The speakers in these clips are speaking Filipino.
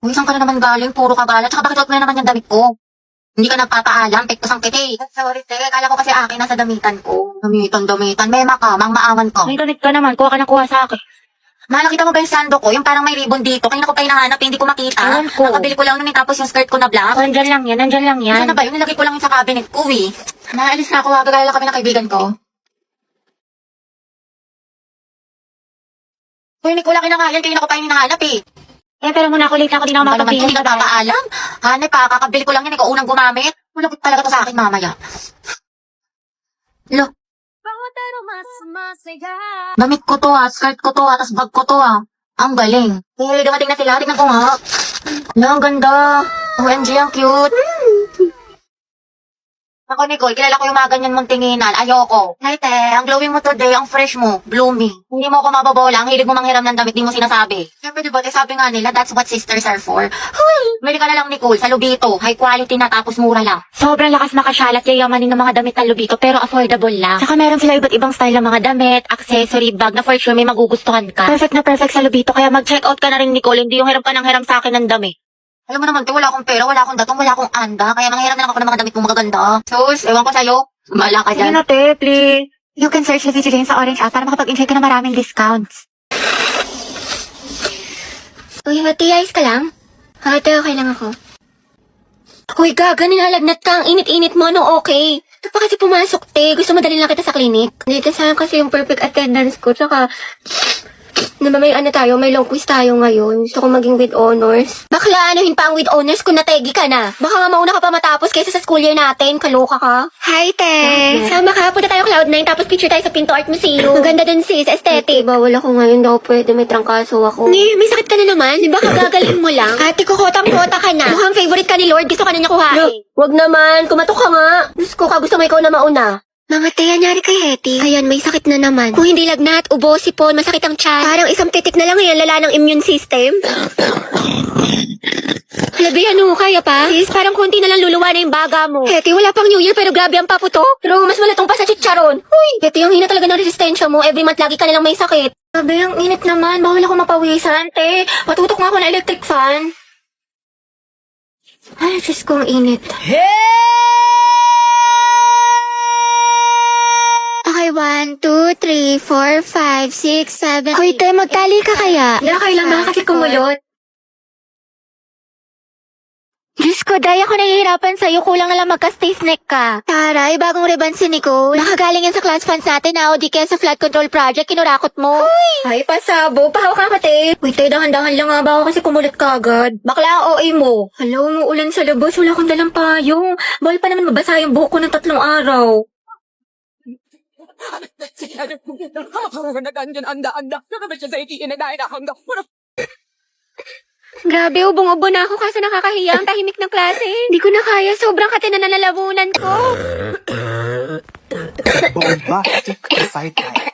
Uy, saan ka na naman galing? Puro ka galat. Tsaka bakit suot mo na naman yung damit ko? Hindi ka nagpapaalam, pektos ang kiti. Sorry, te. Kala ko kasi akin nasa damitan ko. Damitan. Mema ka, mang-maawan ka. May ganit ka naman, kuha ka ng kuha sa akin. Mahal, nakita mo ba yung sando ko? Yung parang may ribbon dito. Kanina ko pa hinahanap, hindi ko makita. Ewan ko. Nakabili ko lang nun tapos yung skirt ko na black. Nandyan lang yan. Saan na ba yun? Nilagay ko lang yun sa cabinet ko eh. Naalis na ako, gagala lang kami ng kaibigan ko. Uy, Nicole, akin na nga yan. Kanina ko pa yung hinahanap eh. Pero muna ako, late na ako, di na ako Ano naman makapagpili. hindi ka nagpapaalam? Hanep pa, kakabili ko lang yan. Ikaw unang gumamit. Malapit talaga to sa akin mamaya. Lo, damit ko to skirt ko to tas bag ko to Ang galing. Eh, dumating na sila. Tingnan ko nga. Ala, ang ganda. OMG, ang cute. Ako, Nicole, kilala ko yung mga ganyan mong tinginan. Ayoko. Ay, te, ang glowing mo today, ang fresh mo, blooming. Hindi mo ako mababola, ang hilig mo manghiram ng damit, di mo sinasabi. Siyempre, diba, sabi nga nila, that's what sisters are for. Huy! Bili ka na lang, Nicole, sa Lubito. High quality na, tapos mura lang. Sobrang lakas makasyalat yayamanin ng mga damit ng Lubito, pero affordable lang. Saka meron sila iba't ibang style ng mga damit, accessory, bag na for sure may magugustuhan ka. Perfect na perfect sa Lubito, kaya mag-check out ka na rin, Nicole. Hindi yung hiram ka ng hiram sa akin ng damit. Alam mo naman, te, wala akong pera, wala akong datong, wala akong anda, kaya manghiram na lang ako ng mga damit mo magaganda. Sus, ewan ko sa'yo. Bahala ka Sige dyan. na, te, please. You can search the video din sa Orange app para makapag-enjoy ka ng maraming discounts. Uy, Hati, ayos ka lang? Hati, okay lang ako. Uy, gaga, nilalagnat ka. Ang init-init mo, no, okay? Ito pa kasi pumasok, te. Gusto mo dalhin lang kita sa clinic? Dito sayang kasi yung perfect attendance ko. Tsaka, may may long quiz tayo ngayon. Gusto ko maging with honors. Bakla, anuhin pa ang with honors kung nategi ka na? Baka nga mauna ka pa matapos kaysa sa school year natin. Kaloka ka. Hi, te. Sama ka. Punta tayo Cloud9 tapos picture tayo sa Pinto Art Museum. Maganda dun, sis. Aesthetic. Bawal ako ngayon daw pwede. May trangkaso ako. May sakit ka na naman. Di ba kagagaling mo lang? Ate ko, kotang-kota ka na. Mukhang favorite ka ni Lord. Gusto ka na niya kuhain. Wag naman. Kumatok ka nga. Diyos ko ka. Gusto mo ikaw na mauna. Mga te, anyari kay Hetty. Ayan, may sakit na naman. Kung hindi lagnat, ubo, sipon, masakit ang tiyan. Parang isang titik na lang yan, lala ng immune system. Labi, ano, kaya pa? Sis, parang konti na lang luluwa na yung baga mo. Hetty, wala pang New Year pero grabe ang paputo. Pero mas malatong pa sa chicharon. Uy, Hetty, ang hina talaga ng resistensya mo. Every month lagi ka na lang may sakit. Sabi, ang init naman. Bawal ako mapawisan, te. Patutok nga ako ng electric fan. Ay, Diyos ko, ang init. Okay, 1, 2, 3, 4, 5, 6, 7. Hoy, te, magtali ka kaya? Lakay lang ba kasi kumulot? Diyos ko, Day, ako nahihirapan sa'yo. Kulang na lang magka-stay snack ka. Taray, bagong ribbon si Nicole. Nakagaling yan sa class funds natin o di kaya sa flood control project, kinurakot mo. Ay, pasabo. Pahawak ka, te. Uy, te, dahan-dahan lang nga ba ako kasi kumulit ka agad. Bakla ang OA mo. Hala, umuulan sa labas. Wala akong dalang payong. Bawal pa naman mabasa yung buhok ko ng 3 araw. Grabe, ubong-ubo na ako kasi nakakahiya ang tahimik ng klase. Hindi ko na kaya, sobrang kati na nalalabunan ko. Bombastic sideline.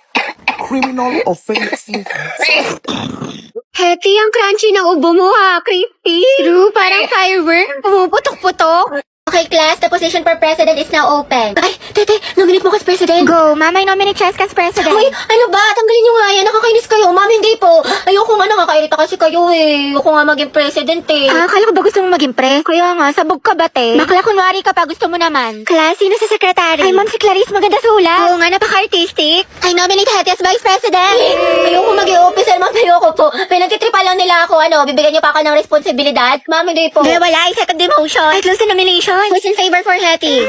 Criminal offensive sideline. Hetty, ang crunchy ng ubo mo ha, crispy. True, parang firework. Pumuputok-putok. Okay, class, the position for president is now open. Ay, tete, nominate mo ka as president. Go, mamay nominate Cheska as president. Uy, ano ba? Tanggalin nyo nga yan. Nakakainis kayo. Mami, hindi po. Ayoko nga, nakakairita kasi kayo eh. Ayoko nga maging president eh. Akala ko ba gusto mo maging pre? Kaya nga, sabog ka ba, te? Bakla, kunwari ka pa. Gusto mo naman. Class, sino sa secretary? Ay, ma'am, si Clarice, maganda sulat. Oo nga, napaka-artistic. I nominate Hetty as vice president. Ayoko maging officer, ma'am. Ayoko po. Pinagtitripa lang nila ako. Bibigyan niyo pa ako ng responsibilidad. Ma'am, hindi po. Hindi, wala. I-second demotion. I close the nomination. Who's in favor for Hetty?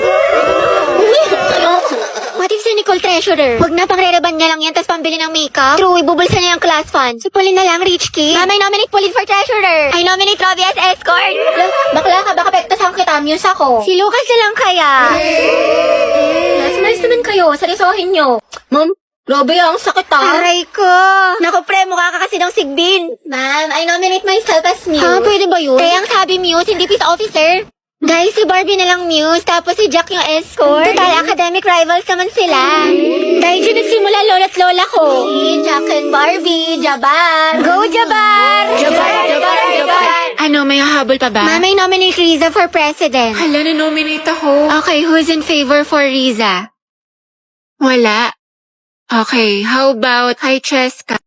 What if si Nicole treasurer? Huwag na, pang-re-reban niya lang yan, tapos pambili ng makeup. True, ibubulsa niya yung class fund. Si Pauline na lang, rich kid. Mama, I nominate Pauline for treasurer. I nominate Robbie as escort. Bakla ka, baka pektasan kita, muse ako. Si Lucas na lang kaya. Mas naman kayo, seryosohin nyo. Ma'am, grabe ang sakit Aray ko. Naku, pre, mukha ka kasi ng sigbin. Ma'am, I nominate myself as muse. Pwede ba yun? Kaya ang sabi muse, hindi peace officer. Guys, si Barbie na lang muse, tapos si Jack yung escort. Total, academic rivals naman sila. Dahil dyan nagsimula lola't lola ko. Si Jack and Barbie, Jabar. Go, Jabar! Jabar! Ano, may hahabol pa ba? Mamay nominate Riza for president. Hala, na-nominate ako. Okay, who's in favor for Riza? Wala. Okay, how about kay Cheska?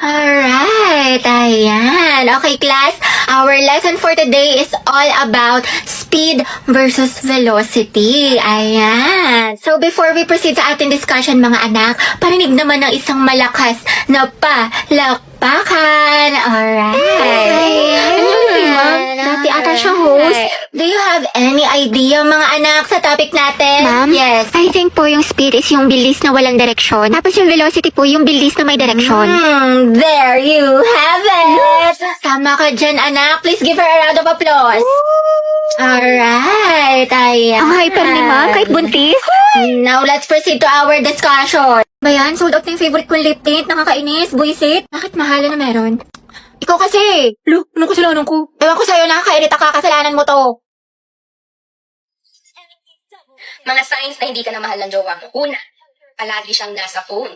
Alright, ayan. Okay, class. Our lesson for today is all about speed versus velocity. Ayan. So, before we proceed sa ating discussion, mga anak, parinig naman ng isang malakas na palakpakan. Alright. Dati ata siya host. Do you have any idea, mga anak, sa topic natin? Ma'am? Yes. I think po yung speed is yung bilis na walang direksyon. Tapos yung velocity po yung bilis na may direksyon. There you have it! Tama ka dyan, anak. Please give her a round of applause. Alright, ayan. Ang hyper ni ma'am, kahit buntis. Now, let's proceed to our discussion. Bayan, sold out na yung favorite kong lip tint. Nakakainis, buisit. Bakit mahala na meron? Ikaw kasi. Lo, anong kasalanan ko? Ewan ko sa'yo, nakakairita ka. Kasalanan mo to. Mga signs na hindi ka na mahal ng jowa mo. Una, palagi siyang nasa phone.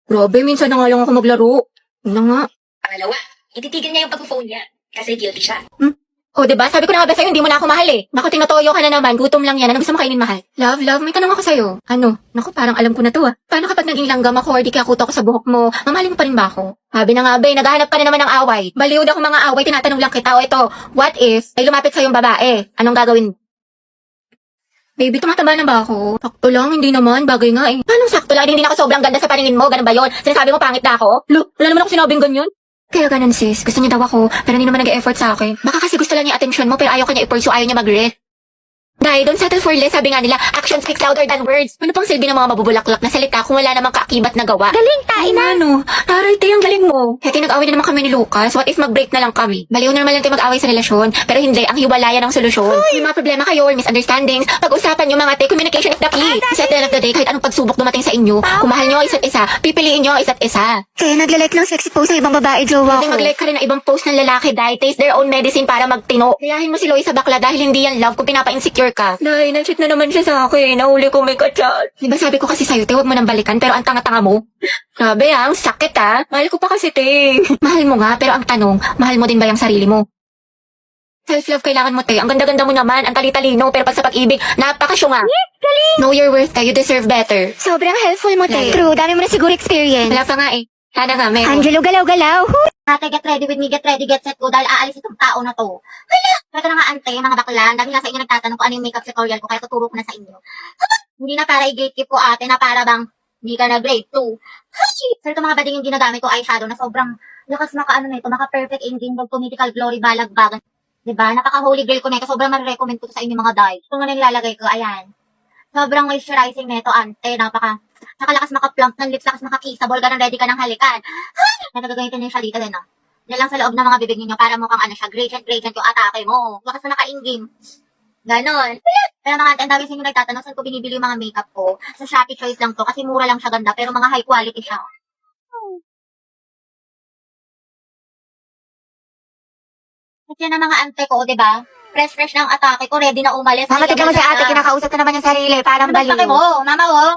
Grabe, minsan na nga lang ako maglaro. Ano nga? Pangalawa, ititigil niya yung pag-phone niya kasi guilty siya. O, diba? Sabi ko na nga ba sa'yo, hindi mo na ako mahal eh. Naku, tinatoyo ka na naman. Gutom lang yan. Ano gusto mo kainin, mahal? Love, may tanong ako sa'yo. Ano? Naku, parang alam ko na to ah. Paano kapag naging langgam ako or di kaya kuto ako sa buhok mo? Mamahalin mo pa rin ba ako? Sabi na nga ba, naghahanap ka na naman ng away. Baliwd ako mga away, tinatanong lang kita. O ito, what if may lumapit sa'yong babae? Anong gagawin mo? Baby, tumataba na ba ako? Sakto lang, hindi naman. Bagay nga eh. Paano sakto lang? Hindi na ako sobrang ganda sa paningin mo. Ganun ba yun? Sinasabi mo pangit na ako? Lo, wala naman ako sinabing ganyan. Kaya ganun sis, gusto niya daw ako, pero hindi naman nag-e-effort sa akin. Baka kasi gusto lang niya attention mo, pero ayaw ka niya i-pursue, ayaw niya mag-rest. Dahil don't settle for less, sabi nga nila, action speaks louder than words. Ano pang silbi ng mga mabubulaklak na salita kung wala namang kaakibat na gawa? Galing, tain na. Ano? Taray, ang galing mo. Kaya nag-away na naman kami ni Lucas. What if mag-break na lang kami? Baliw na naman lang tayo mag-away sa relasyon. Pero hindi, ang hiwalayan ang solusyon. May mga problema kayo or misunderstandings. Pag-usapan nyo mga communication is the key. Kasi at the end of the day, kahit anong pagsubok dumating sa inyo, kung mahal nyo ang isa't isa, pipiliin nyo ang isa't isa. Kaya naglalike ng sexy post ng ibang babae, jowa Hindi ko. mag-like ka rin ng ibang post ng lalaki dahil taste their own medicine para magtino. Kayahin mo si Loie sa bakla dahil hindi yan love kung pinapa-insecure ka. Dahil na-cheat na naman siya sa akin. Nahuli ko may kachat. Diba sabi ko kasi sa'yo, te, huwag mo nang balikan pero ang tanga-tanga mo. Grabe ang sakit ah. Mahal ko pa kasi te. Mahal mo nga pero ang tanong, mahal mo din ba yung sarili mo? Self-love kailangan mo te. Ang ganda-ganda mo naman, ang tali-talino pero pag sa pag-ibig, napakasyunga. Know your worth te, you deserve better. Sobrang helpful mo, te. True, dami mo na siguro experience. Wala pa nga eh. Sana nga, meron. Angelo, galaw-galaw. Ate, get ready with me, get ready, get set ko dahil aalis itong tao na to. Hala! Kaya na nga ante, mga bakla, ang dami nga sa inyo nagtatanong kung ano yung makeup tutorial ko, kaya tuturo ko na sa inyo. Hindi na para i-gatekeep ko ate, na para bang hindi ka na grade 2. So ito mga bading yung ginagamit ko eyeshadow na sobrang lakas maka-ano na ito, maka-perfect engine, mythical glory, balagbagan. Diba? Napaka-holy grail ko na ito, sobrang marirecommend ko to sa inyo mga day. Ito nga na nilalagay ko, ayan. Sobrang moisturizing na ito, ante, nakalakas maka-plump ng lips, lakas maka-kissable, ganun ready ka ng halikan. Nagagamitin niyo siya dito din, no? Yan lang sa loob ng mga bibig niyo para mukhang ano siya, gradient yung atake mo. Lakas na naka-ingim. Ganon. Pero mga ante, ang dami sa inyo nagtatanong saan ko binibili yung mga makeup ko. Sa Shopee Choice lang to kasi mura lang siya ganda pero mga high quality siya. Kasi yan ang mga ante ko, di ba? Fresh ng atake ko, ready na umalis. Mama, tignan mo si ate, kinakausap na naman yung sarili. Parang Ano ba baliw. mo? Mama, oh.